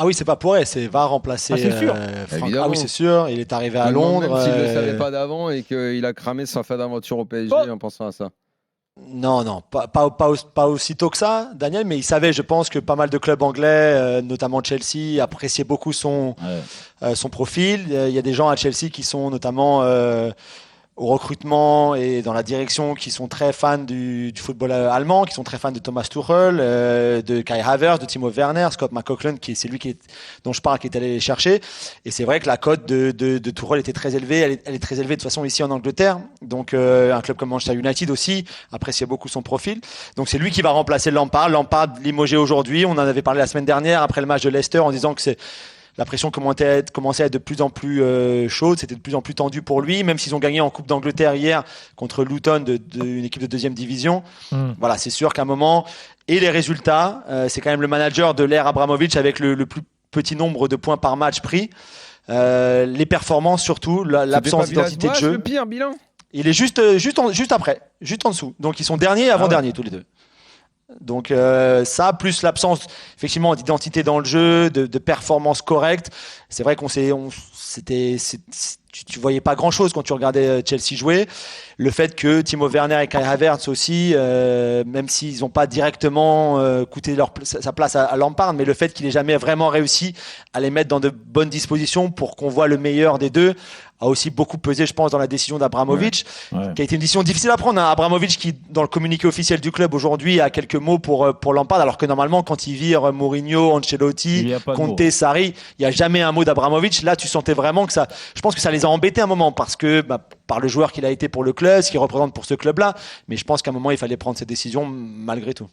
Ah oui, c'est pas pour elle, c'est va remplacer c'est sûr. Franck. Évidemment. Ah oui, c'est sûr. Il est arrivé à Je me demande Londres. même s'il ne le savait pas d'avant et qu'il a cramé sa fin d'aventure au PSG Oh. en pensant à ça. Non, pas aussitôt que ça, Daniel, mais il savait, je pense, que pas mal de clubs anglais, notamment Chelsea, appréciaient beaucoup son profil. Il y a des gens à Chelsea qui sont notamment au recrutement et dans la direction qui sont très fans du football allemand, qui sont très fans de Thomas Tuchel, de Kai Havertz, de Timo Werner, Scott McLaughlin, c'est lui dont je parle, qui est allé les chercher. Et c'est vrai que la cote de Tuchel était très élevée. Elle est très élevée de toute façon ici en Angleterre. Donc un club comme Manchester United aussi appréciait beaucoup son profil. Donc c'est lui qui va remplacer Lampard. Lampard limogé aujourd'hui. On en avait parlé la semaine dernière après le match de Leicester en disant que la pression commençait à être de plus en plus chaude, c'était de plus en plus tendu pour lui, même s'ils ont gagné en Coupe d'Angleterre hier contre Luton, une équipe de deuxième division. Voilà, c'est sûr qu'à un moment, et les résultats, c'est quand même le manager de l'ère Abramovich avec le plus petit nombre de points par match pris. Les performances surtout, l'absence d'identité de jeu. Le pire bilan. Il est juste après, juste en dessous. Donc ils sont derniers et avant-derniers tous les deux. Donc ça, plus l'absence effectivement d'identité dans le jeu, de performance correcte. C'est vrai tu voyais pas grand chose quand tu regardais Chelsea jouer. Le fait que Timo Werner et Kai Havertz aussi, même s'ils n'ont pas directement coûté sa place à Lampard, mais le fait qu'il ait jamais vraiment réussi à les mettre dans de bonnes dispositions pour qu'on voit le meilleur des deux, a aussi beaucoup pesé, je pense, dans la décision d'Abramovich, qui a été une décision difficile à prendre. Abramovich, qui, dans le communiqué officiel du club aujourd'hui, a quelques mots pour Lampard, alors que normalement, quand il vire Mourinho, Ancelotti, Conte, Sarri, il n'y a jamais un mot d'Abramovich. Là, tu sentais vraiment que je pense que ça les a embêtés un moment, parce que, par le joueur qu'il a été pour le club, ce qu'il représente pour ce club-là. Mais je pense qu'à un moment, il fallait prendre cette décision malgré tout.